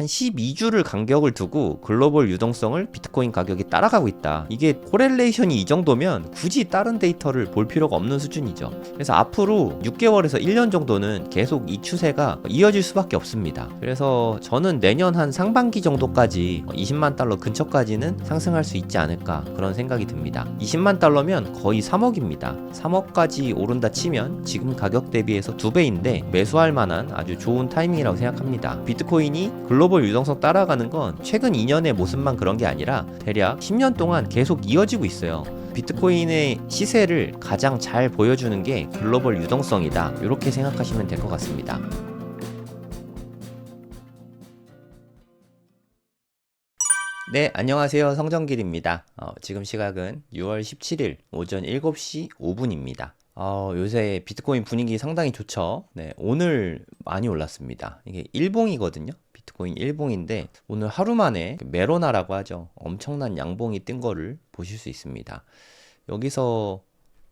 한 12주를 간격을 두고 글로벌 유동성을 비트코인 가격이 따라가고 있다. 이게 코렐레이션이 이 정도면 굳이 다른 데이터를 볼 필요가 없는 수준이죠. 그래서 앞으로 6개월에서 1년 정도는 계속 이 추세가 이어질 수밖에 없습니다. 그래서 저는 내년 한 상반기 정도까지 20만 달러 근처까지는 상승할 수 있지 않을까 그런 생각이 듭니다. 20만 달러면 거의 3억입니다. 3억까지 오른다 치면 지금 가격 대비해서 2배인데 매수할 만한 아주 좋은 타이밍이라고 생각합니다. 비트코인이 글로벌 유동성 따라가는 건 최근 2년의 모습만 그런 게 아니라 대략 10년 동안 계속 이어지고 있어요. 비트코인의 시세를 가장 잘 보여주는 게 글로벌 유동성이다. 이렇게 생각하시면 될 것 같습니다. 네, 안녕하세요. 성정길입니다. 지금 시각은 6월 17일 오전 7시 5분입니다. 요새 비트코인 분위기 상당히 좋죠. 네, 오늘 많이 올랐습니다. 이게 일봉이거든요. 비트코인 일봉인데 오늘 하루 만에 메로나라고 하죠. 엄청난 양봉이 뜬 거를 보실 수 있습니다. 여기서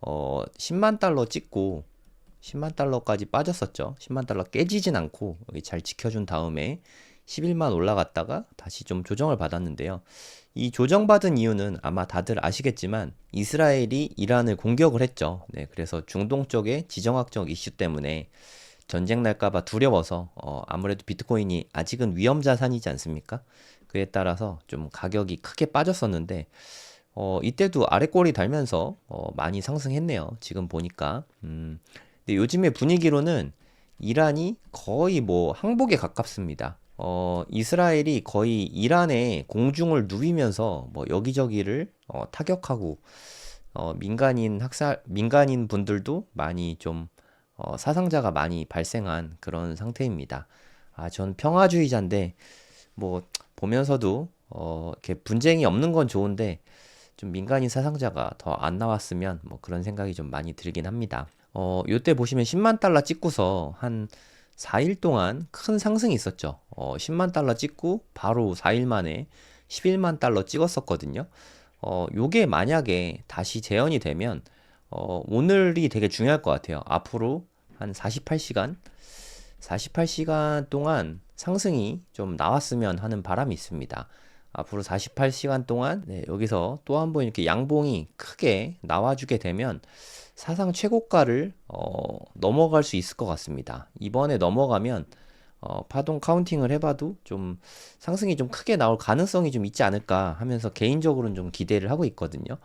10만 달러 찍고 10만 달러까지 빠졌었죠. 10만 달러 깨지진 않고 여기 잘 지켜준 다음에 11만 올라갔다가 다시 좀 조정을 받았는데요. 이 조정받은 이유는 아마 다들 아시겠지만 이스라엘이 이란을 공격을 했죠. 네, 그래서 중동 쪽의 지정학적 이슈 때문에 전쟁 날까봐 두려워서 아무래도 비트코인이 아직은 위험 자산이지 않습니까? 그에 따라서 좀 가격이 크게 빠졌었는데 이때도 아래꼬리 달면서 많이 상승했네요. 지금 보니까. 근데 요즘의 분위기로는 이란이 거의 뭐 항복에 가깝습니다. 이스라엘이 거의 이란의 공중을 누비면서 뭐 여기저기를 타격하고 민간인 분들도 많이 좀 사상자가 많이 발생한 그런 상태입니다. 전 평화주의자인데 뭐 보면서도 이렇게 분쟁이 없는 건 좋은데 좀 민간인 사상자가 더 안 나왔으면 뭐 그런 생각이 좀 많이 들긴 합니다. 요때 보시면 10만 달러 찍고서 한 4일 동안 큰 상승이 있었죠. 10만 달러 찍고 바로 4일 만에 11만 달러 찍었었거든요. 요게 만약에 다시 재현이 되면 오늘이 되게 중요할 것 같아요. 앞으로 한 48시간 동안 상승이 좀 나왔으면 하는 바람이 있습니다. 앞으로 48시간 동안 여기서 또 한 번 이렇게 양봉이 크게 나와주게 되면 사상 최고가를 넘어갈 수 있을 것 같습니다. 이번에 넘어가면 파동 카운팅을 해봐도 좀 상승이 좀 크게 나올 가능성이 좀 있지 않을까 하면서 개인적으로는 좀 기대를 하고 있거든요.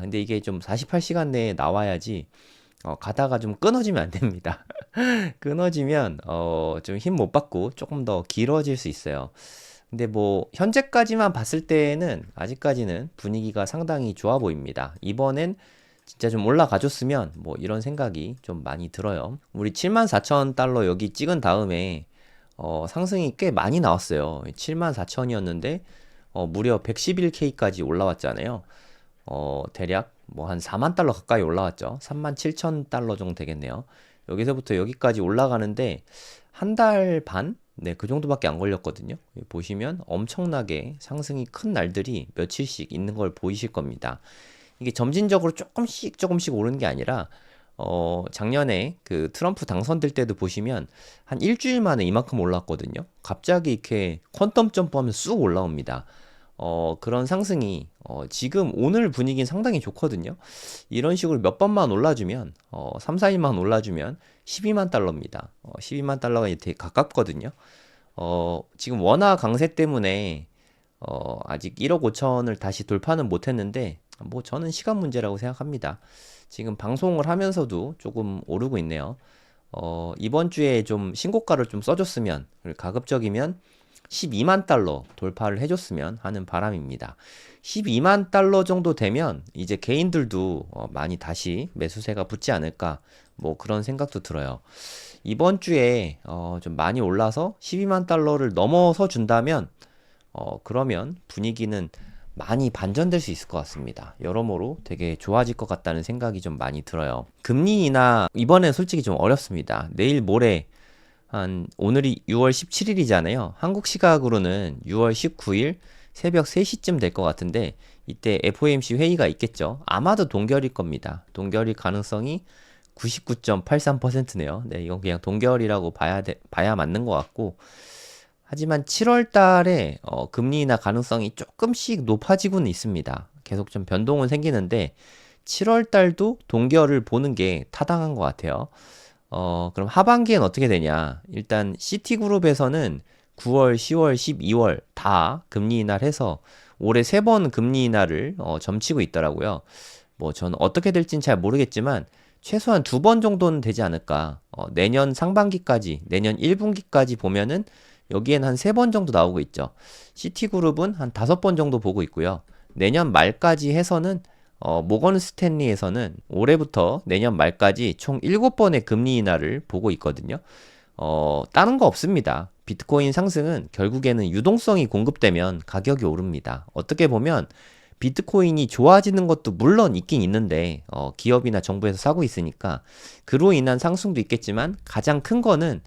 근데 이게 좀 48시간 내에 나와야지 가다가 좀 끊어지면 안 됩니다. 끊어지면 좀 힘 못 받고 조금 더 길어질 수 있어요. 근데 뭐 현재까지만 봤을 때는 아직까지는 분위기가 상당히 좋아 보입니다. 이번엔 진짜 좀 올라가줬으면 뭐 이런 생각이 좀 많이 들어요. 우리 74,000달러 여기 찍은 다음에 상승이 꽤 많이 나왔어요. 74,000이었는데 무려 111K까지 올라왔잖아요. 대략 뭐 한 4만 달러 가까이 올라왔죠. 37,000달러 정도 되겠네요. 여기서부터 여기까지 올라가는데 한 달 반? 네, 그 정도밖에 안 걸렸거든요. 보시면 엄청나게 상승이 큰 날들이 며칠씩 있는 걸 보이실 겁니다. 이게 점진적으로 조금씩 오르는 게 아니라 작년에 그 트럼프 당선될 때도 보시면 한 일주일 만에 이만큼 올랐거든요. 갑자기 이렇게 퀀텀 점프하면 쑥 올라옵니다. 그런 상승이 지금 오늘 분위기는 상당히 좋거든요. 이런 식으로 몇 번만 올라주면 3, 4일만 올라주면 12만 달러입니다. 12만 달러가 되게 가깝거든요. 지금 원화 강세 때문에 아직 1억 5천을 다시 돌파는 못했는데 뭐 저는 시간 문제라고 생각합니다. 지금 방송을 하면서도 조금 오르고 있네요. 이번 주에 좀 신고가를 좀 써줬으면 가급적이면 12만 달러 돌파를 해줬으면 하는 바람입니다. 12만 달러 정도 되면 이제 개인들도 많이 다시 매수세가 붙지 않을까 뭐 그런 생각도 들어요. 이번 주에 좀 많이 올라서 12만 달러를 넘어서 준다면 그러면 분위기는 많이 반전될 수 있을 것 같습니다. 여러모로 되게 좋아질 것 같다는 생각이 좀 많이 들어요. 금리 인하 이번엔 솔직히 좀 어렵습니다. 내일 모레 오늘이 6월 17일이잖아요. 한국 시각으로는 6월 19일 새벽 3시쯤 될 것 같은데 이때 FOMC 회의가 있겠죠. 아마도 동결일 겁니다. 동결일 가능성이 99.83%네요. 네, 이건 그냥 동결이라고 봐야 맞는 것 같고 하지만 7월 달에 금리 인하 가능성이 조금씩 높아지고는 있습니다. 계속 좀 변동은 생기는데 7월 달도 동결을 보는 게 타당한 것 같아요. 그럼 하반기엔 어떻게 되냐? 일단 시티그룹에서는 9월, 10월, 12월 다 금리 인하를 해서 올해 3번 금리 인하를 점치고 있더라고요. 뭐 저는 어떻게 될진 잘 모르겠지만 최소한 2번 정도는 되지 않을까. 내년 상반기까지, 내년 1분기까지 보면은 여기엔 한 3번 정도 나오고 있죠. 시티그룹은 한 5번 정도 보고 있고요. 내년 말까지 해서는 모건 스탠리에서는 올해부터 내년 말까지 총 7번의 금리 인하를 보고 있거든요. 다른 거 없습니다. 비트코인 상승은 결국에는 유동성이 공급되면 가격이 오릅니다. 어떻게 보면 비트코인이 좋아지는 것도 물론 있긴 있는데 기업이나 정부에서 사고 있으니까 그로 인한 상승도 있겠지만 가장 큰 거는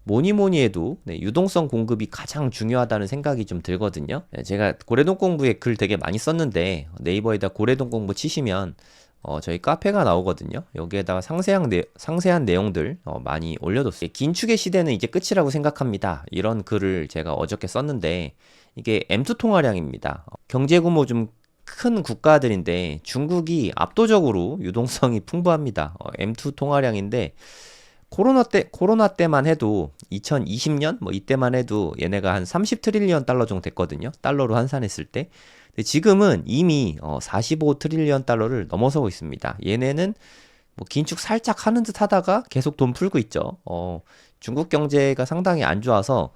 뭐니 해도 유동성 공급이 가장 중요하다는 생각이 좀 들거든요. 제가 고래동 공부에 글 되게 많이 썼는데 네이버에다 고래동 공부 치시면 저희 카페가 나오거든요. 여기에다가 상세한 내용들 많이 올려뒀어요. 긴축의 시대는 이제 끝이라고 생각합니다. 이런 글을 제가 어저께 썼는데 이게 M2 통화량입니다. 경제 규모 좀 큰 국가들인데 중국이 압도적으로 유동성이 풍부합니다. M2 통화량인데 코로나 때만 해도 2020년 뭐 이때만 해도 얘네가 한 30트릴리언 달러 정도 됐거든요. 달러로 환산했을 때. 근데 지금은 이미 45트릴리언 달러를 넘어서고 있습니다. 얘네는 뭐 긴축 살짝 하는 듯 하다가 계속 돈 풀고 있죠. 중국 경제가 상당히 안 좋아서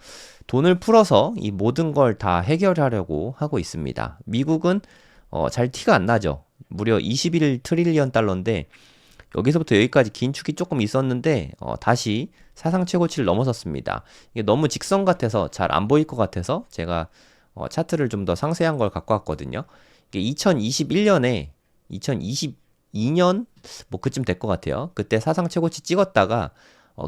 돈을 풀어서 이 모든 걸 다 해결하려고 하고 있습니다. 미국은 잘 티가 안 나죠. 무려 21트릴리언 달러인데 여기서부터 여기까지 긴축이 조금 있었는데 다시 사상 최고치를 넘어섰습니다. 이게 너무 직선 같아서 잘 안 보일 것 같아서 제가 차트를 좀 더 상세한 걸 갖고 왔거든요. 이게 2021년에 2022년 뭐 그쯤 될 것 같아요. 그때 사상 최고치 찍었다가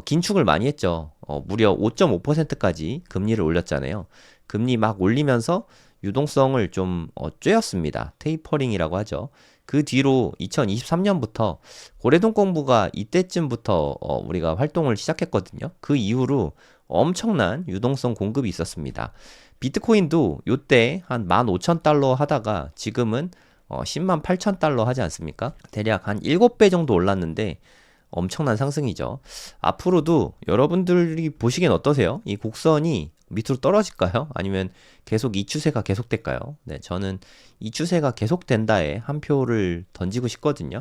긴축을 많이 했죠. 무려 5.5%까지 금리를 올렸잖아요. 금리 막 올리면서 유동성을 좀 쬐었습니다. 테이퍼링이라고 하죠. 그 뒤로 2023년부터 고래동 공부가 이때쯤부터 우리가 활동을 시작했거든요. 그 이후로 엄청난 유동성 공급이 있었습니다. 비트코인도 요때 한 15,000달러 하다가 지금은 10만 8천 달러 하지 않습니까? 대략 한 7배 정도 올랐는데 엄청난 상승이죠. 앞으로도 여러분들이 보시기엔 어떠세요? 이 곡선이 밑으로 떨어질까요? 아니면 계속 이 추세가 계속될까요? 네, 저는 이 추세가 계속된다에 한 표를 던지고 싶거든요.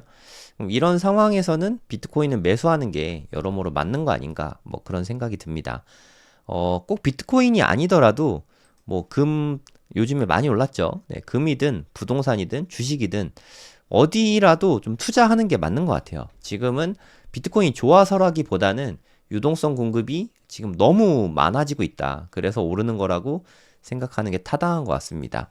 이런 상황에서는 비트코인을 매수하는 게 여러모로 맞는 거 아닌가? 뭐 그런 생각이 듭니다. 꼭 비트코인이 아니더라도 뭐 요즘에 많이 올랐죠. 네, 금이든 부동산이든 주식이든 어디라도 좀 투자하는 게 맞는 것 같아요. 지금은 비트코인이 좋아서라기보다는 유동성 공급이 지금 너무 많아지고 있다. 그래서 오르는 거라고 생각하는 게 타당한 것 같습니다.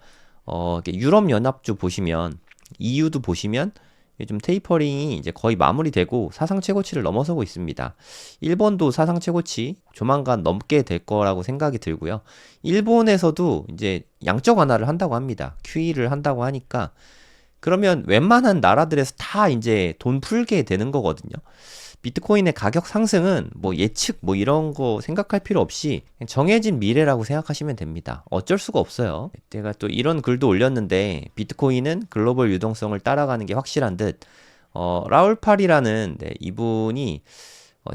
유럽연합주 보시면, EU도 보시면 요즘 테이퍼링이 이제 거의 마무리되고 사상 최고치를 넘어서고 있습니다. 일본도 사상 최고치 조만간 넘게 될 거라고 생각이 들고요. 일본에서도 이제 양적 완화를 한다고 합니다. QE를 한다고 하니까 그러면 웬만한 나라들에서 다 이제 돈 풀게 되는 거거든요. 비트코인의 가격 상승은 뭐 예측 뭐 이런 거 생각할 필요 없이 그냥 정해진 미래라고 생각하시면 됩니다. 어쩔 수가 없어요. 제가 또 이런 글도 올렸는데 비트코인은 글로벌 유동성을 따라가는 게 확실한 듯 라울 팔이라는 이분이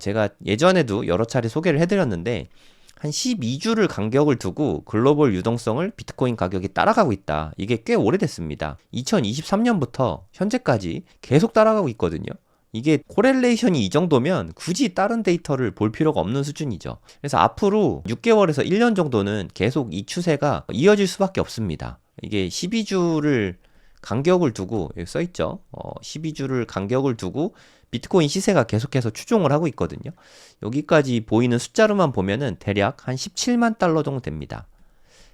제가 예전에도 여러 차례 소개를 해드렸는데 한 12주를 간격을 두고 글로벌 유동성을 비트코인 가격이 따라가고 있다. 이게 꽤 오래됐습니다. 2023년부터 현재까지 계속 따라가고 있거든요. 이게 코렐레이션이 이 정도면 굳이 다른 데이터를 볼 필요가 없는 수준이죠. 그래서 앞으로 6개월에서 1년 정도는 계속 이 추세가 이어질 수밖에 없습니다. 이게 12주를 간격을 두고 여기 써있죠. 12주를 간격을 두고 비트코인 시세가 계속해서 추종을 하고 있거든요. 여기까지 보이는 숫자로만 보면은 대략 한 17만 달러 정도 됩니다.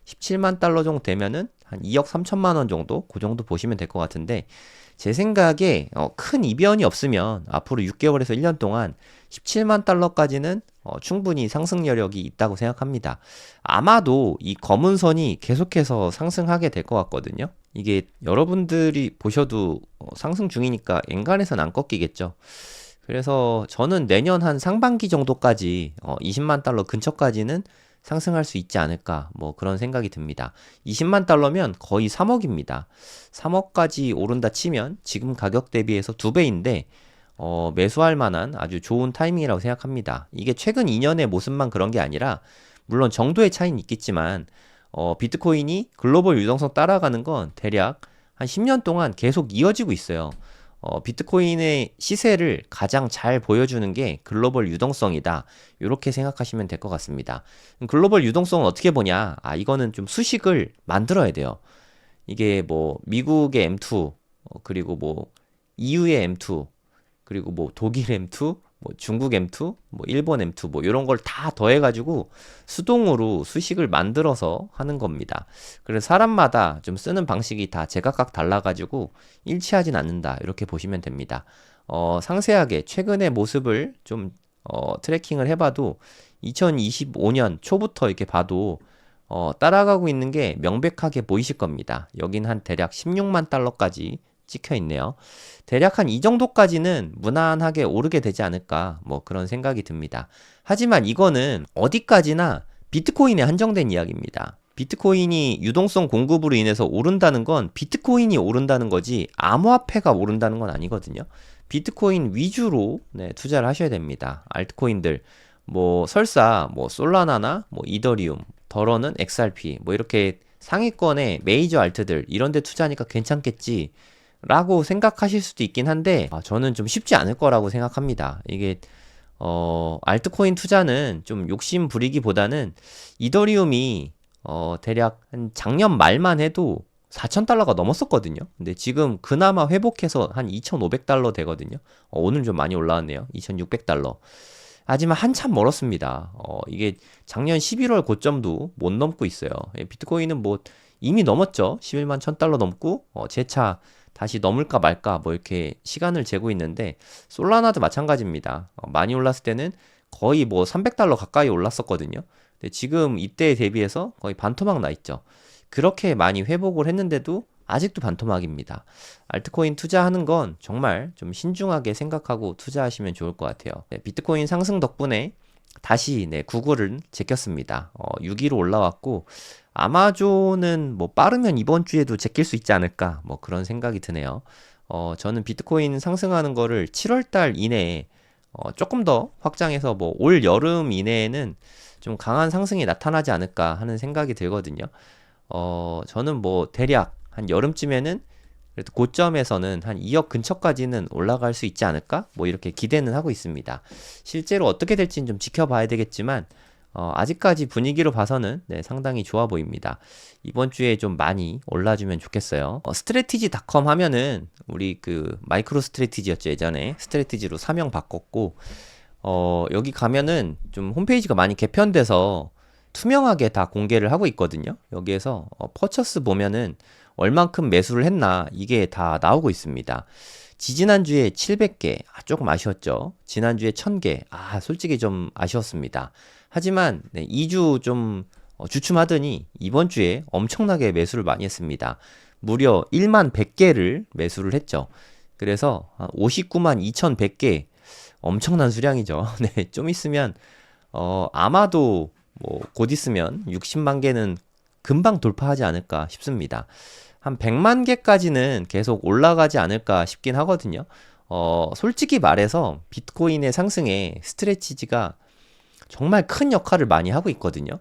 17만 달러 정도 되면은 한 2억 3천만 원 정도 그 정도 보시면 될 것 같은데 제 생각에 큰 이변이 없으면 앞으로 6개월에서 1년 동안 17만 달러까지는 충분히 상승 여력이 있다고 생각합니다. 아마도 이 검은 선이 계속해서 상승하게 될 것 같거든요. 이게 여러분들이 보셔도 상승 중이니까 엔간해서는 안 꺾이겠죠. 그래서 저는 내년 한 상반기 정도까지 20만 달러 근처까지는 상승할 수 있지 않을까 뭐 그런 생각이 듭니다. 20만 달러면 거의 3억입니다. 3억까지 오른다 치면 지금 가격 대비해서 2배인데 매수할 만한 아주 좋은 타이밍이라고 생각합니다. 이게 최근 2년의 모습만 그런 게 아니라 물론 정도의 차이는 있겠지만 비트코인이 글로벌 유동성 따라가는 건 대략 한 10년 동안 계속 이어지고 있어요. 비트코인의 시세를 가장 잘 보여주는 게 글로벌 유동성이다. 이렇게 생각하시면 될 것 같습니다. 글로벌 유동성은 어떻게 보냐? 이거는 좀 수식을 만들어야 돼요. 이게 뭐 미국의 M2, 그리고 뭐 EU의 M2, 그리고 뭐 독일 M2, 뭐 중국 M2, 뭐 일본 M2, 뭐 이런 걸 다 더해가지고 수동으로 수식을 만들어서 하는 겁니다. 그래서 사람마다 좀 쓰는 방식이 다 제각각 달라가지고 일치하진 않는다. 이렇게 보시면 됩니다. 상세하게 최근의 모습을 좀 트래킹을 해봐도 2025년 초부터 이렇게 봐도 따라가고 있는 게 명백하게 보이실 겁니다. 여긴 한 대략 16만 달러까지 찍혀 있네요. 대략 한 이 정도까지는 무난하게 오르게 되지 않을까 뭐 그런 생각이 듭니다. 하지만 이거는 어디까지나 비트코인에 한정된 이야기입니다. 비트코인이 유동성 공급으로 인해서 오른다는 건 비트코인이 오른다는 거지 암호화폐가 오른다는 건 아니거든요. 비트코인 위주로 투자를 하셔야 됩니다. 알트코인들 뭐 설사 뭐 솔라나나 뭐 이더리움, 더러는 XRP 뭐 이렇게 상위권의 메이저 알트들 이런 데 투자하니까 괜찮겠지 라고 생각하실 수도 있긴 한데 저는 좀 쉽지 않을 거라고 생각합니다. 이게 알트코인 투자는 좀 욕심 부리기보다는 이더리움이 대략 한 작년 말만 해도 4,000달러가 넘었었거든요. 근데 지금 그나마 회복해서 한 2,500달러 되거든요. 오늘 좀 많이 올라왔네요. 2,600달러. 하지만 한참 멀었습니다. 이게 작년 11월 고점도 못 넘고 있어요. 비트코인은 뭐 이미 넘었죠. 11만 1,000달러 넘고 재차 다시 넘을까 말까 뭐 이렇게 시간을 재고 있는데 솔라나도 마찬가지입니다. 많이 올랐을 때는 거의 뭐 300달러 가까이 올랐었거든요. 근데 지금 이때에 대비해서 거의 반토막 나 있죠. 그렇게 많이 회복을 했는데도 아직도 반토막입니다. 알트코인 투자하는 건 정말 좀 신중하게 생각하고 투자하시면 좋을 것 같아요. 비트코인 상승 덕분에 다시 구글을 제꼈습니다. 6위로 올라왔고 아마존은 뭐 빠르면 이번 주에도 제낄 수 있지 않을까 뭐 그런 생각이 드네요. 저는 비트코인 상승하는 거를 7월 달 이내에 조금 더 확장해서 뭐 올 여름 이내에는 좀 강한 상승이 나타나지 않을까 하는 생각이 들거든요. 저는 뭐 대략 한 여름쯤에는 그래도 고점에서는 한 2억 근처까지는 올라갈 수 있지 않을까? 뭐 이렇게 기대는 하고 있습니다. 실제로 어떻게 될지는 좀 지켜봐야 되겠지만 아직까지 분위기로 봐서는 상당히 좋아 보입니다. 이번 주에 좀 많이 올라주면 좋겠어요. 스트래티지닷컴 하면은 우리 그 마이크로 스트래티지였죠. 예전에 스트래티지로 사명 바꿨고 여기 가면은 좀 홈페이지가 많이 개편돼서 투명하게 다 공개를 하고 있거든요. 여기에서 퍼처스 보면은 얼만큼 매수를 했나 이게 다 나오고 있습니다. 지지난주에 700개, 조금 아쉬웠죠. 지난주에 1000개, 솔직히 좀 아쉬웠습니다. 하지만 2주 좀 주춤하더니 이번 주에 엄청나게 매수를 많이 했습니다. 무려 1만 100개를 매수를 했죠. 그래서 59만 2100개 엄청난 수량이죠. 네, 좀 있으면 아마도 뭐 곧 있으면 60만 개는 금방 돌파하지 않을까 싶습니다. 한 100만 개까지는 계속 올라가지 않을까 싶긴 하거든요. 솔직히 말해서 비트코인의 상승에 스트레치지가 정말 큰 역할을 많이 하고 있거든요.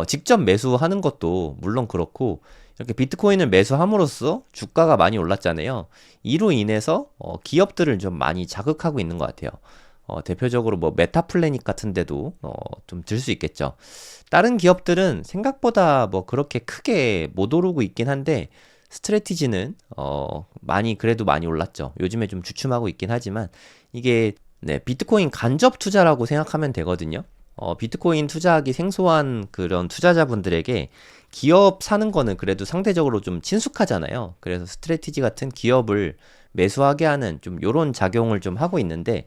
직접 매수하는 것도 물론 그렇고 이렇게 비트코인을 매수함으로써 주가가 많이 올랐잖아요. 이로 인해서 기업들을 좀 많이 자극하고 있는 것 같아요. 대표적으로 뭐 메타플래닛 같은 데도 좀 들 수 있겠죠. 다른 기업들은 생각보다 뭐 그렇게 크게 못 오르고 있긴 한데 스트래티지는 많이 그래도 많이 올랐죠. 요즘에 좀 주춤하고 있긴 하지만 이게 비트코인 간접 투자라고 생각하면 되거든요. 비트코인 투자하기 생소한 그런 투자자분들에게 기업 사는 거는 그래도 상대적으로 좀 친숙하잖아요. 그래서 스트래티지 같은 기업을 매수하게 하는 좀 요런 작용을 좀 하고 있는데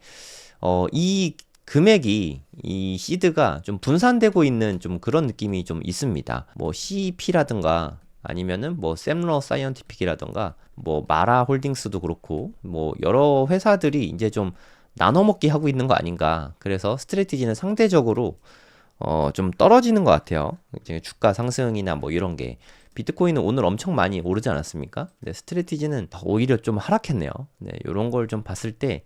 이 금액이 이 시드가 좀 분산되고 있는 좀 그런 느낌이 좀 있습니다. 뭐 CP라든가 아니면은 뭐 샘러 사이언티픽이라든가 뭐 마라 홀딩스도 그렇고 뭐 여러 회사들이 이제 좀 나눠 먹기 하고 있는 거 아닌가. 그래서 스트래티지는 상대적으로 좀 떨어지는 것 같아요. 이제 주가 상승이나 뭐 이런 게. 비트코인은 오늘 엄청 많이 오르지 않았습니까? 네, 스트레티지는 오히려 좀 하락했네요. 네, 요런 걸 좀 봤을 때,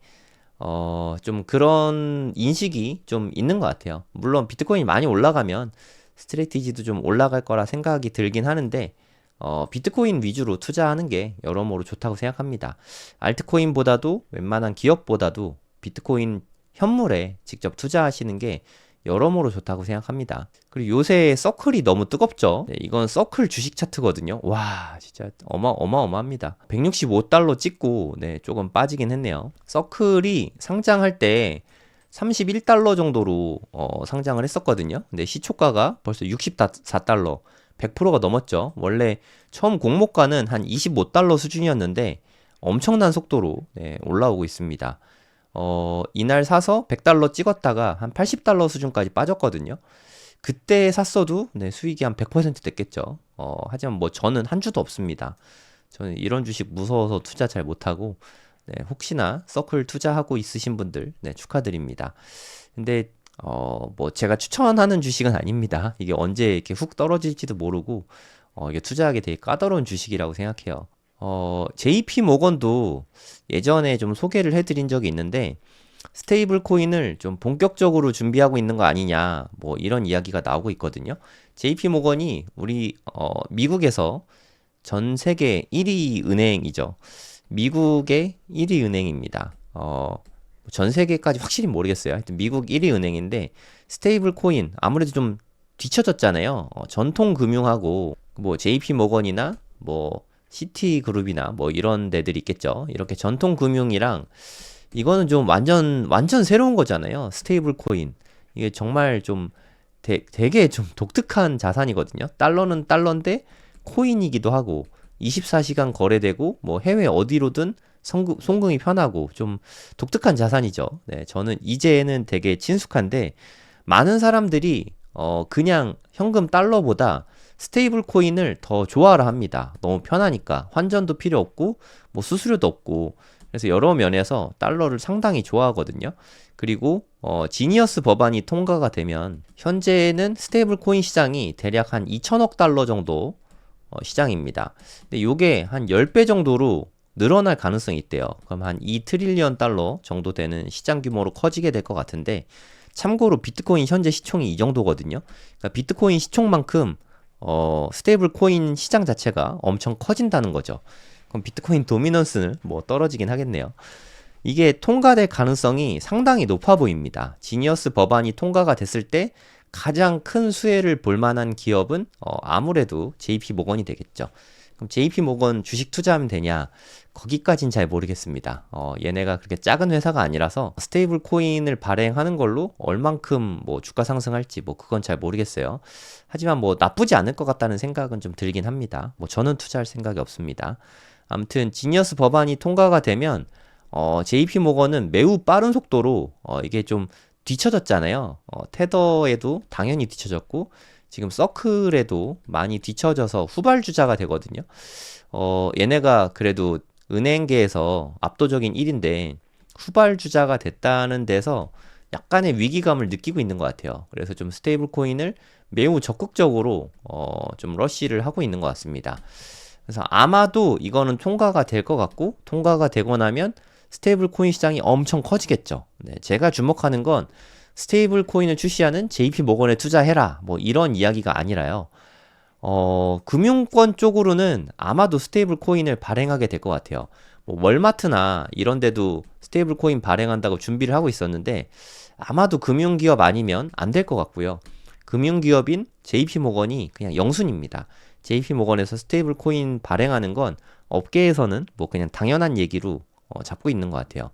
좀 그런 인식이 좀 있는 것 같아요. 물론 비트코인이 많이 올라가면 스트레티지도 좀 올라갈 거라 생각이 들긴 하는데, 비트코인 위주로 투자하는 게 여러모로 좋다고 생각합니다. 알트코인보다도 웬만한 기업보다도 비트코인 현물에 직접 투자하시는 게 여러모로 좋다고 생각합니다. 그리고 요새 서클이 너무 뜨겁죠. 네, 이건 서클 주식 차트거든요. 와, 진짜 어마어마합니다. 165달러 찍고 네, 조금 빠지긴 했네요. 서클이 상장할 때 31달러 정도로 상장을 했었거든요. 근데 시초가가 벌써 64달러, 100%가 넘었죠. 원래 처음 공모가는 한 25달러 수준이었는데 엄청난 속도로 네, 올라오고 있습니다. 이날 사서 100달러 찍었다가 한 80달러 수준까지 빠졌거든요. 그때 샀어도 네, 수익이 한 100% 됐겠죠. 하지만 뭐 저는 한 주도 없습니다. 저는 이런 주식 무서워서 투자 잘 못하고 네, 혹시나 서클 투자하고 있으신 분들 네, 축하드립니다. 근데 뭐 제가 추천하는 주식은 아닙니다. 이게 언제 이렇게 훅 떨어질지도 모르고 이게 투자하기 되게 까다로운 주식이라고 생각해요. JP 모건도 예전에 좀 소개를 해드린 적이 있는데 스테이블 코인을 좀 본격적으로 준비하고 있는 거 아니냐 뭐 이런 이야기가 나오고 있거든요. JP 모건이 우리 미국에서 전 세계 1위 은행이죠. 미국의 1위 은행입니다. 전 세계까지 확실히 모르겠어요. 하여튼 미국 1위 은행인데 스테이블 코인 아무래도 좀 뒤처졌잖아요. 전통 금융하고 뭐 JP 모건이나 뭐 시티그룹이나 뭐 이런 데들이 있겠죠. 이렇게 전통 금융이랑 이거는 좀 완전 새로운 거잖아요. 스테이블 코인. 이게 정말 좀 되게 좀 독특한 자산이거든요. 달러는 달러인데 코인이기도 하고 24시간 거래되고 뭐 해외 어디로든 송금이 편하고 좀 독특한 자산이죠. 네, 저는 이제는 되게 친숙한데 많은 사람들이 그냥 현금 달러보다 스테이블 코인을 더 좋아라 합니다. 너무 편하니까 환전도 필요 없고 뭐 수수료도 없고 그래서 여러 면에서 달러를 상당히 좋아하거든요. 그리고 지니어스 법안이 통과가 되면 현재는 스테이블 코인 시장이 대략 한 2천억 달러 정도 시장입니다. 근데 요게 한 10배 정도로 늘어날 가능성이 있대요. 그럼 한 2트릴리언 달러 정도 되는 시장 규모로 커지게 될 것 같은데 참고로 비트코인 현재 시총이 이 정도거든요. 그러니까 비트코인 시총만큼 스테이블 코인 시장 자체가 엄청 커진다는 거죠. 그럼 비트코인 도미넌스는 뭐 떨어지긴 하겠네요. 이게 통과될 가능성이 상당히 높아 보입니다. 지니어스 법안이 통과가 됐을 때 가장 큰 수혜를 볼 만한 기업은 아무래도 JP 모건이 되겠죠. 그럼 JP 모건 주식 투자하면 되냐? 거기까진 잘 모르겠습니다. 얘네가 그렇게 작은 회사가 아니라서 스테이블 코인을 발행하는 걸로 얼만큼 뭐 주가 상승할지 뭐 그건 잘 모르겠어요. 하지만 뭐 나쁘지 않을 것 같다는 생각은 좀 들긴 합니다. 뭐 저는 투자할 생각이 없습니다. 아무튼 지니어스 법안이 통과가 되면 JP 모건은 매우 빠른 속도로 이게 좀 뒤쳐졌잖아요. 테더에도 당연히 뒤쳐졌고 지금 서클에도 많이 뒤쳐져서 후발주자가 되거든요. 얘네가 그래도 은행계에서 압도적인 1인데 후발주자가 됐다는 데서 약간의 위기감을 느끼고 있는 것 같아요. 그래서 좀 스테이블 코인을 매우 적극적으로 좀 러쉬를 하고 있는 것 같습니다. 그래서 아마도 이거는 통과가 될 것 같고 통과가 되고 나면 스테이블 코인 시장이 엄청 커지겠죠. 네, 제가 주목하는 건 스테이블 코인을 출시하는 JP 모건에 투자해라 뭐 이런 이야기가 아니라요. 금융권 쪽으로는 아마도 스테이블 코인을 발행하게 될 것 같아요. 뭐 월마트나 이런 데도 스테이블 코인 발행한다고 준비를 하고 있었는데 아마도 금융기업 아니면 안 될 것 같고요. 금융기업인 JP 모건이 그냥 영순입니다. JP 모건에서 스테이블 코인 발행하는 건 업계에서는 뭐 그냥 당연한 얘기로 잡고 있는 것 같아요.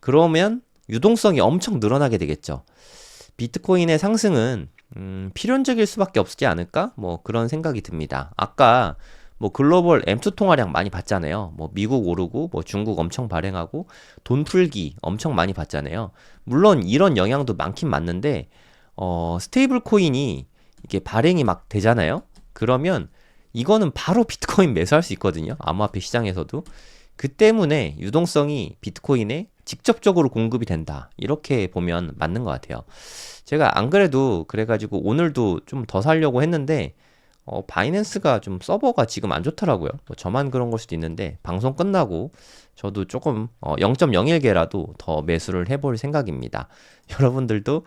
그러면 유동성이 엄청 늘어나게 되겠죠. 비트코인의 상승은 필연적일 수밖에 없지 않을까? 뭐 그런 생각이 듭니다. 아까 뭐 글로벌 M2 통화량 많이 봤잖아요. 뭐 미국 오르고 뭐 중국 엄청 발행하고 돈 풀기 엄청 많이 봤잖아요. 물론 이런 영향도 많긴 맞는데 스테이블 코인이 이게 발행이 막 되잖아요. 그러면 이거는 바로 비트코인 매수할 수 있거든요. 암호화폐 시장에서도. 그 때문에 유동성이 비트코인에 직접적으로 공급이 된다. 이렇게 보면 맞는 것 같아요. 제가 안 그래도 그래가지고 오늘도 좀 더 사려고 했는데 바이낸스가 좀 서버가 지금 안 좋더라고요. 뭐 저만 그런 걸 수도 있는데 방송 끝나고 저도 조금 0.01개라도 더 매수를 해볼 생각입니다. 여러분들도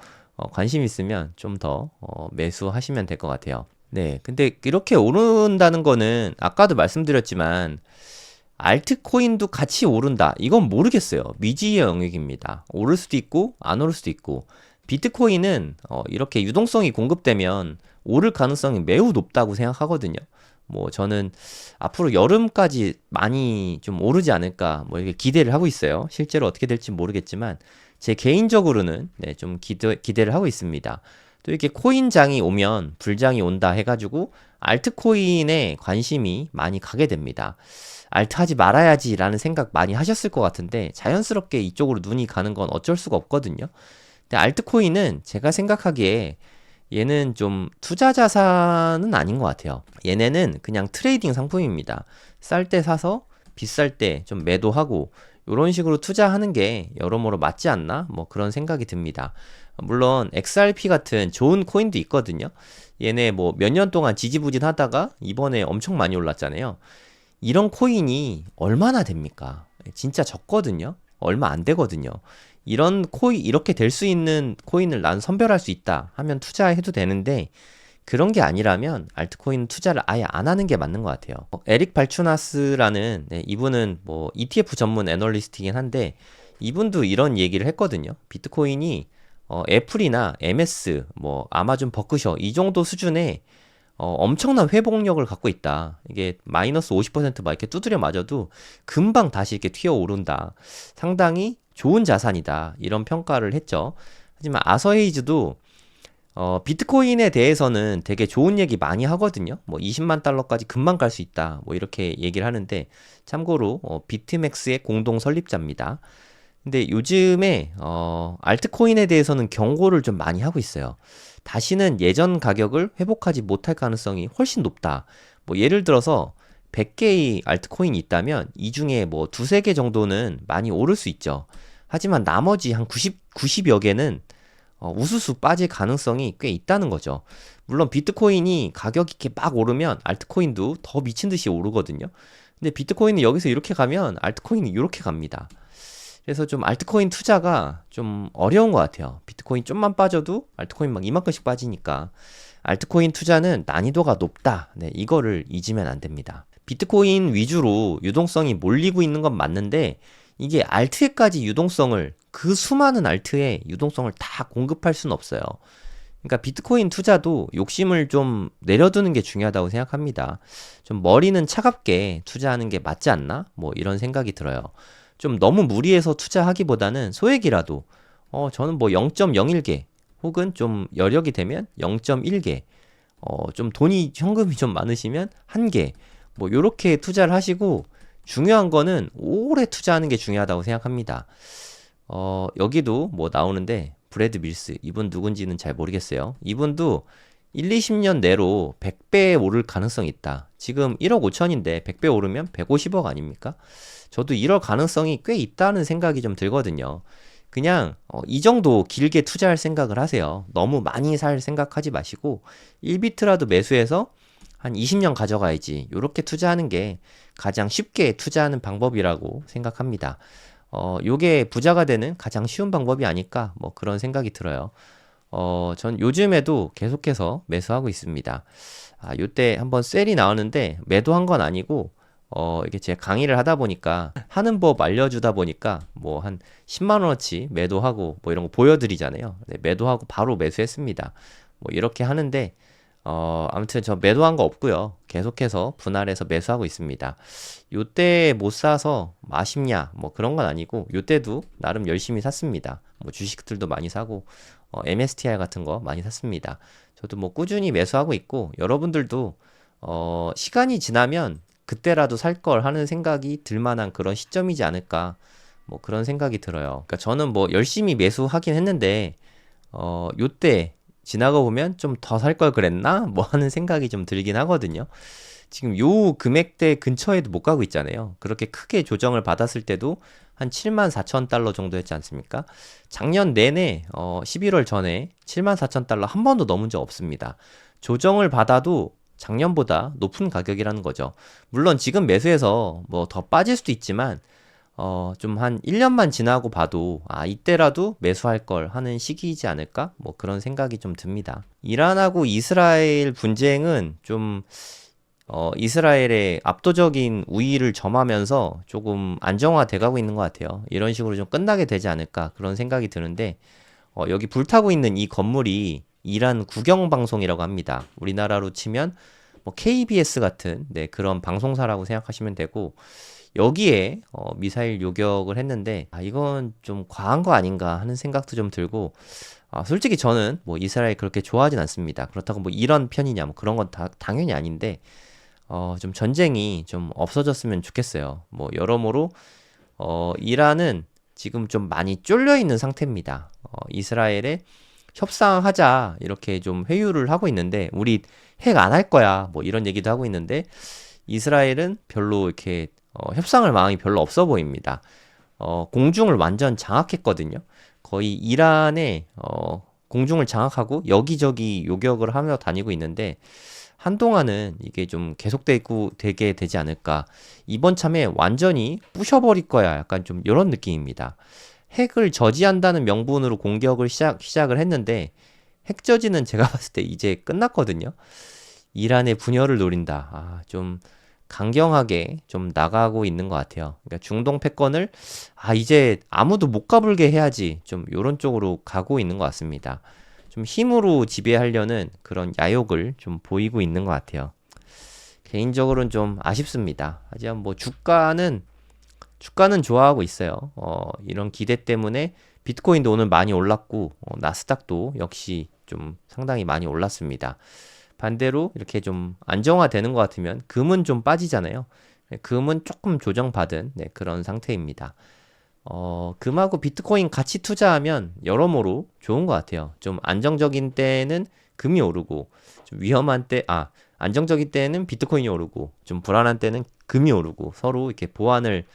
관심 있으면 좀 더 매수하시면 될 것 같아요. 네, 근데 이렇게 오른다는 거는 아까도 말씀드렸지만 알트코인도 같이 오른다. 이건 모르겠어요. 미지의 영역입니다. 오를 수도 있고 안 오를 수도 있고 비트코인은 이렇게 유동성이 공급되면 오를 가능성이 매우 높다고 생각하거든요. 뭐 저는 앞으로 여름까지 많이 좀 오르지 않을까 뭐 이렇게 기대를 하고 있어요. 실제로 어떻게 될지 모르겠지만 제 개인적으로는 네, 좀 기대를 하고 있습니다. 또 이렇게 코인장이 오면 불장이 온다 해가지고 알트코인에 관심이 많이 가게 됩니다. 알트 하지 말아야지 라는 생각 많이 하셨을 것 같은데 자연스럽게 이쪽으로 눈이 가는 건 어쩔 수가 없거든요. 근데 알트코인은 제가 생각하기에 얘는 좀 투자 자산은 아닌 것 같아요. 얘네는 그냥 트레이딩 상품입니다. 쌀 때 사서 비쌀 때 좀 매도하고 이런 식으로 투자하는 게 여러모로 맞지 않나? 뭐 그런 생각이 듭니다. 물론 XRP 같은 좋은 코인도 있거든요. 얘네 뭐 몇 년 동안 지지부진하다가 이번에 엄청 많이 올랐잖아요. 이런 코인이 얼마나 됩니까? 진짜 적거든요. 얼마 안 되거든요. 이런 코인, 이렇게 될 수 있는 코인을 난 선별할 수 있다 하면 투자해도 되는데 그런 게 아니라면 알트코인 투자를 아예 안 하는 게 맞는 것 같아요. 에릭 발추나스라는 이분은 뭐 ETF 전문 애널리스트이긴 한데 이분도 이런 얘기를 했거든요. 비트코인이 애플이나 MS, 뭐 아마존 버크셔 이 정도 수준의 엄청난 회복력을 갖고 있다. 이게 마이너스 50%막 이렇게 두드려 맞아도 금방 다시 이렇게 튀어 오른다. 상당히 좋은 자산이다. 이런 평가를 했죠. 하지만 아서헤이즈도 비트코인에 대해서는 되게 좋은 얘기 많이 하거든요. 뭐 20만 달러까지 금방 갈 수 있다. 뭐 이렇게 얘기를 하는데 참고로 비트맥스의 공동 설립자입니다. 근데 요즘에 알트코인에 대해서는 경고를 좀 많이 하고 있어요. 다시는 예전 가격을 회복하지 못할 가능성이 훨씬 높다. 뭐 예를 들어서 100개의 알트코인이 있다면 이 중에 뭐 두세 개 정도는 많이 오를 수 있죠. 하지만 나머지 한 90여 개는 우수수 빠질 가능성이 꽤 있다는 거죠. 물론 비트코인이 가격이 이렇게 막 오르면 알트코인도 더 미친 듯이 오르거든요. 근데 비트코인은 여기서 이렇게 가면 알트코인이 이렇게 갑니다. 그래서 좀 알트코인 투자가 좀 어려운 것 같아요. 비트코인 좀만 빠져도 알트코인 막 이만큼씩 빠지니까 알트코인 투자는 난이도가 높다. 네, 이거를 잊으면 안 됩니다. 비트코인 위주로 유동성이 몰리고 있는 건 맞는데 이게 알트에까지 유동성을 그 수많은 알트에 유동성을 다 공급할 수는 없어요. 그러니까 비트코인 투자도 욕심을 좀 내려두는 게 중요하다고 생각합니다. 좀 머리는 차갑게 투자하는 게 맞지 않나? 뭐 이런 생각이 들어요. 좀 너무 무리해서 투자하기보다는 소액이라도 저는 뭐 0.01개 혹은 좀 여력이 되면 0.1개 좀 돈이 현금이 좀 많으시면 1개 뭐 요렇게 투자를 하시고 중요한 거는 오래 투자하는 게 중요하다고 생각합니다. 여기도 뭐 나오는데 브래드 밀스 이분 누군지는 잘 모르겠어요. 이분도 1, 20년 내로 100배 오를 가능성이 있다. 지금 1억 5천인데 100배 오르면 150억 아닙니까? 저도 이럴 가능성이 꽤 있다는 생각이 좀 들거든요. 그냥 이 정도 길게 투자할 생각을 하세요. 너무 많이 살 생각하지 마시고 1비트라도 매수해서 한 20년 가져가야지. 이렇게 투자하는 게 가장 쉽게 투자하는 방법이라고 생각합니다. 요게 부자가 되는 가장 쉬운 방법이 아닐까 뭐 그런 생각이 들어요. 전 요즘에도 계속해서 매수하고 있습니다. 요때 한번 셀이 나왔는데 매도한 건 아니고 이게 제가 강의를 하다 보니까 하는 법 알려주다 보니까 뭐 한 10만 원어치 매도하고 뭐 이런 거 보여드리잖아요. 네, 매도하고 바로 매수했습니다. 뭐 이렇게 하는데 아무튼 저 매도한 거 없고요. 계속해서 분할해서 매수하고 있습니다. 요때 못 사서 아쉽냐 뭐 그런 건 아니고 요때도 나름 열심히 샀습니다. 뭐 주식들도 많이 사고 MSTR 같은 거 많이 샀습니다. 저도 뭐 꾸준히 매수하고 있고 여러분들도 시간이 지나면 그때라도 살 걸 하는 생각이 들 만한 그런 시점이지 않을까 뭐 그런 생각이 들어요. 그러니까 저는 뭐 열심히 매수하긴 했는데 요때 지나가 보면 좀 더 살 걸 그랬나 뭐 하는 생각이 좀 들긴 하거든요. 지금 요 금액대 근처에도 못 가고 있잖아요. 그렇게 크게 조정을 받았을 때도 한 7만 4천 달러 정도였지 않습니까? 작년 내내 11월 전에 7만 4천 달러 한 번도 넘은 적 없습니다. 조정을 받아도 작년보다 높은 가격이라는 거죠. 물론 지금 매수해서 뭐 더 빠질 수도 있지만 좀 한 1년만 지나고 봐도 이때라도 매수할 걸 하는 시기이지 않을까? 뭐 그런 생각이 좀 듭니다. 이란하고 이스라엘 분쟁은 좀 이스라엘의 압도적인 우위를 점하면서 조금 안정화돼 가고 있는 것 같아요. 이런 식으로 좀 끝나게 되지 않을까 그런 생각이 드는데 여기 불타고 있는 이 건물이 이란 국영방송이라고 합니다. 우리나라로 치면 뭐 KBS 같은 그런 방송사라고 생각하시면 되고 여기에 미사일 요격을 했는데 이건 좀 과한 거 아닌가 하는 생각도 좀 들고 솔직히 저는 뭐 이스라엘 그렇게 좋아하진 않습니다. 그렇다고 뭐 이런 편이냐 뭐 그런 건 당연히 아닌데 좀 전쟁이 좀 없어졌으면 좋겠어요. 뭐 여러모로 이란은 지금 좀 많이 쫄려 있는 상태입니다. 이스라엘에 협상하자 이렇게 좀 회유를 하고 있는데 우리 핵 안 할 거야 뭐 이런 얘기도 하고 있는데 이스라엘은 별로 이렇게 협상할 마음이 별로 없어 보입니다. 공중을 완전 장악했거든요. 거의 이란의 공중을 장악하고 여기저기 요격을 하며 다니고 있는데 한동안은 이게 좀 되게 되지 않을까. 이번 참에 완전히 부셔버릴 거야. 약간 좀 이런 느낌입니다. 핵을 저지한다는 명분으로 공격을 시작을 했는데 핵 저지는 제가 봤을 때 이제 끝났거든요. 이란의 분열을 노린다. 좀 강경하게 좀 나가고 있는 것 같아요. 그러니까 중동 패권을 이제 아무도 못 가불게 해야지 좀 이런 쪽으로 가고 있는 것 같습니다. 좀 힘으로 지배하려는 그런 야욕을 좀 보이고 있는 것 같아요. 개인적으로는 좀 아쉽습니다. 하지만 뭐 주가는 좋아하고 있어요. 이런 기대 때문에 비트코인도 오늘 많이 올랐고 나스닥도 역시 좀 상당히 많이 올랐습니다. 반대로 이렇게 좀 안정화되는 것 같으면 금은 좀 빠지잖아요. 금은 조금 조정받은 그런 상태입니다. 금하고 비트코인 같이 투자하면 여러모로 좋은 것 같아요. 좀 안정적인 때는 금이 오르고, 좀 위험한 때, 안정적인 때는 비트코인이 오르고, 좀 불안한 때는 금이 오르고, 서로 이렇게 보완을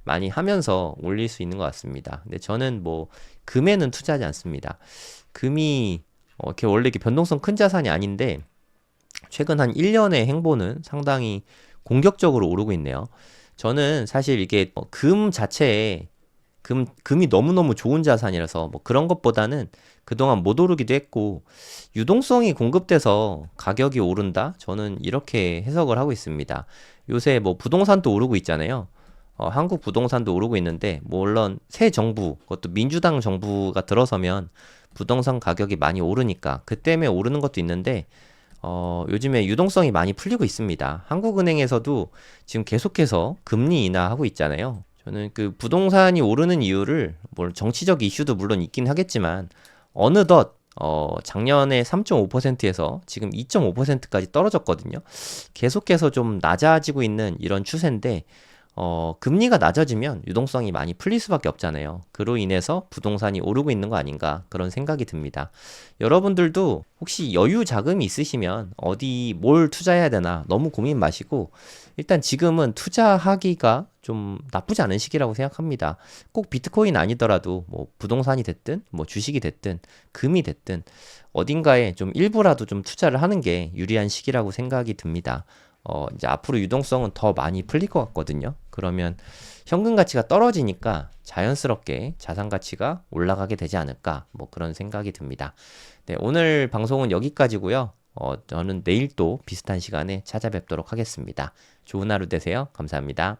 많이 하면서 올릴 수 있는 것 같습니다. 근데 저는 뭐, 금에는 투자하지 않습니다. 금이, 이렇게 원래 이렇게 변동성 큰 자산이 아닌데, 최근 한 1년의 행보는 상당히 공격적으로 오르고 있네요. 저는 사실 이게 금 자체에 금이 너무너무 좋은 자산이라서 뭐 그런 것보다는 그동안 못 오르기도 했고 유동성이 공급돼서 가격이 오른다? 저는 이렇게 해석을 하고 있습니다. 요새 뭐 부동산도 오르고 있잖아요. 한국 부동산도 오르고 있는데 뭐 물론 새 정부, 그것도 민주당 정부가 들어서면 부동산 가격이 많이 오르니까 그 때문에 오르는 것도 있는데 요즘에 유동성이 많이 풀리고 있습니다. 한국은행에서도 지금 계속해서 금리 인하하고 있잖아요. 저는 그 부동산이 오르는 이유를 뭐 정치적 이슈도 물론 있긴 하겠지만 어느덧 작년에 3.5%에서 지금 2.5%까지 떨어졌거든요. 계속해서 좀 낮아지고 있는 이런 추세인데 금리가 낮아지면 유동성이 많이 풀릴 수밖에 없잖아요. 그로 인해서 부동산이 오르고 있는 거 아닌가 그런 생각이 듭니다. 여러분들도 혹시 여유 자금이 있으시면 어디 뭘 투자해야 되나 너무 고민 마시고 일단 지금은 투자하기가 좀 나쁘지 않은 시기라고 생각합니다. 꼭 비트코인 아니더라도 뭐 부동산이 됐든 뭐 주식이 됐든 금이 됐든 어딘가에 좀 일부라도 좀 투자를 하는 게 유리한 시기라고 생각이 듭니다. 이제 앞으로 유동성은 더 많이 풀릴 것 같거든요. 그러면 현금 가치가 떨어지니까 자연스럽게 자산 가치가 올라가게 되지 않을까, 뭐 그런 생각이 듭니다. 네, 오늘 방송은 여기까지고요. 저는 내일 또 비슷한 시간에 찾아뵙도록 하겠습니다. 좋은 하루 되세요. 감사합니다.